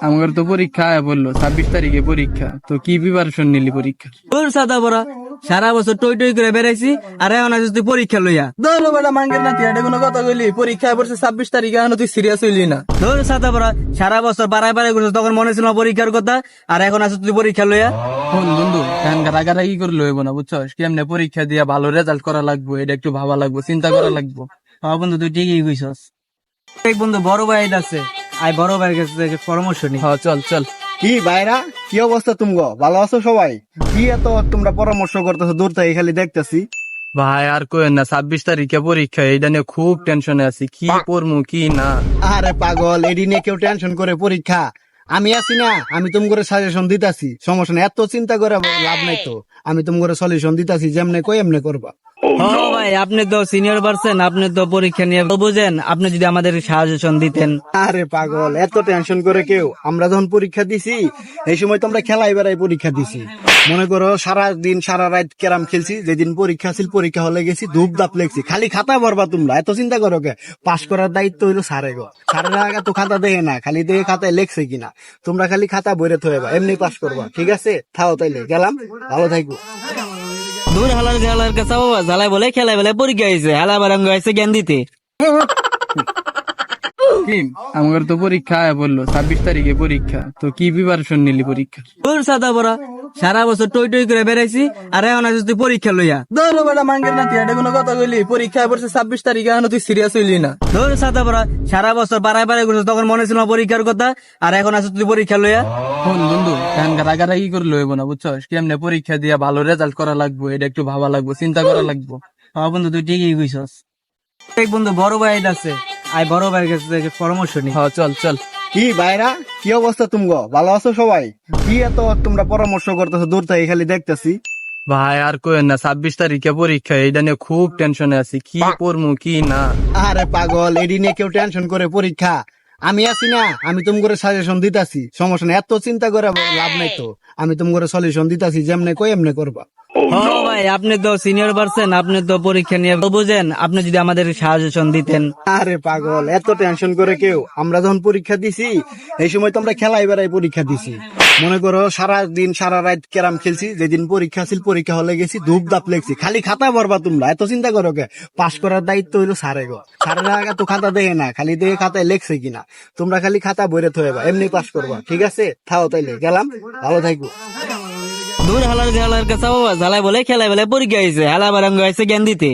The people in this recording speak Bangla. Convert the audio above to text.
আমার তো পরীক্ষা বললো 26 তারিখে পরীক্ষা, তো কি প্রিপারেশন নিলি পরীক্ষা? তোর সাদা বড়া সারা বছর টই টই করে বেড়াইছি, আর এখন আসিস তুই পরীক্ষা লইয়া। ধরো বেটা মাঙ্গের নাতি, এটা কোনো কথা কইলি? পরীক্ষা পড়ছে 26 তারিখে, এখন তুই সিরিয়াস হইলি না? তোর সাদা বড়া সারা বছর বাড়াই বাড়াই করছিস, তখন মনে ছিল না পরীক্ষার কথা, আর এখন আসিস তুই পরীক্ষা লইয়া। ফোন বন্ধু, এখন গারাগারাগি করে লইব না, বুঝছস? কেমনে পরীক্ষা দিয়া ভালো রেজাল্ট করা লাগবো, এটা একটু ভাবা লাগবো, চিন্তা করা লাগবো। হ্যাঁ বন্ধু, তুই ঠিকই কইছস। এক বন্ধু বড় ভাই আছে, আই বড় ভাইয়ের কাছে থেকে পরামর্শ নি। হ্যাঁ চল চল। কি ভাইরা, কি অবস্থা তুমগো? ভালো আছো সবাই? কি এত তোমরা পরামর্শ করতেছো? দূর থেকে খালি দেখতেছি। ভাই আর কোয়েন না, 26 তারিখে পরীক্ষা, এটা নিয়ে খুব টেনশনে আছি, কি পড়মু কি না। আরে পাগল, এডি নিয়ে কেউ টেনশন করে পরীক্ষা? আমি আছি না, আমি তুমি করে সাজেশন দিতাছি, সমস্যা নেই, এত চিন্তা করে লাভ নাই তো। আমি তুমি করে সলিউশন দিতাছি, যেমনে কই এমনে করবা। হ্যাঁ ভাই, আপনি তো সিনিয়র পারসন, আপনি তো পরীক্ষা নিয়ে বুঝেন, আপনি যদি আমাদের সাজেশন দিতেন। আরে পাগল, এত টেনশন করে কেউ? আমরা যখন পরীক্ষা দিছি এই সময় তো আমরা খেলাই বেড়াই পরীক্ষা দিছি। মনে করো সারা দিন সারা রাত ক্যারাম খেলছি, যেদিন পরীক্ষা ছিল পরীক্ষা হলে গেছি, ধূপ ধাপ লেগছি, খালি খাতা ভরবা। তোমরা এত চিন্তা করো কে? পাশ করার দায়িত্ব হইলো স্যারে গো। স্যারেরা আগে তো খাতা দেখে না, খালি দেখে খাতায় লেখছে কিনা। তোমরা খালি খাতা বইরে থইবা, এমনি পাস করবা। ঠিক আছে, থাও তাইলে গেলাম, ভালো থাকবো। দূর হালার কাছে বাবা ঝালাই বলে খেলাই বলে পরীক্ষা হয়েছে, হালা বারাঙ্গ হয়েছে জ্ঞান দিতে। আমার তো পরীক্ষা বললো 26 তারিখে পরীক্ষা, তো কি প্রিপারেশন নিলি পরীক্ষা? তোর সাদা বড়া সারা বছর টই টই করে বেড়াইছি, আর এখন আসিস তুই পরীক্ষা লইয়া। ধরো বেটা মাঙ্গের নাতি, এটা কোনো কথা কইলি? পরীক্ষা পড়ছে 26 তারিখে, এখন তুই সিরিয়াস হইলি না? তোর সাদা বড়া সারা বছর বাড়াই বাড়াই করছিস, তখন মনে ছিল না পরীক্ষার কথা, আর এখন আসিস তুই পরীক্ষা লইয়া। ফোন বন্ধু, এখন গারাগারাগি করে লইব না, বুঝছস? কেমনে পরীক্ষা দিয়া ভালো রেজাল্ট করা লাগবো, এটা একটু ভাবা লাগবো, চিন্তা করা লাগবো। হ্যাঁ বন্ধু, তুই ঠিকই কইছস। এক বন্ধু বড় ভাই আছে, আই বড় ভাইয়ের কাছে থেকে পরামর্শ নি। হ্যাঁ চল চল। কি ভাইরা, কি অবস্থা তুমগো? ভালো আছো সবাই? কি এত তোমরা পরামর্শ করতেছো? দূর থেকে খালি দেখতেছি। ভাই আর কোয়েন না, 26 তারিখে পরীক্ষা, এটা নিয়ে খুব টেনশনে আছি, কি পড়মু কি না। আরে পাগল, এডি নিয়ে কেউ টেনশন করে পরীক্ষা? আমি আছি না, আমি তুমি করে সাজেশন দিতাছি, সমস্যা নেই, এত চিন্তা করে লাভ নাই তো। আমি তুমি করে সলিউশন দিতাছি, যেমনে কই এমনে করবা। হ্যাঁ ভাই, আপনি তো সিনিয়র পারসন, আপনি তো পরীক্ষা নিয়ে বুঝেন, আপনি যদি আমাদের সাজেশন দিতেন। আরে পাগল, এত টেনশন করে কেউ? আমরা যখন পরীক্ষা দিছি এই সময় তো আমরা খেলাই বেড়াই পরীক্ষা দিছি। মনে করো সারা দিন সারা রাত ক্যারাম খেলছি, যেদিন পরীক্ষা ছিল পরীক্ষা হলে গেছি, ধূপ ধাপ লেগছি, খালি খাতা ভরবা। তোমরা এত চিন্তা করো কে? পাশ করার দায়িত্ব হইলো স্যারে গো। স্যারেরা আগে তো খাতা দেখে না, খালি দেখে খাতায় লেখছে কিনা। তোমরা খালি খাতা বইরে থইবা, এমনি পাস করবা। ঠিক আছে, থাও তাইলে গেলাম, ভালো থাকবো। দূর হালার কাছে বাবা ঝালাই বলে খেলাই বলে পরীক্ষা হয়েছে, হালা বারাঙ্গ হয়েছে জ্ঞান দিতে।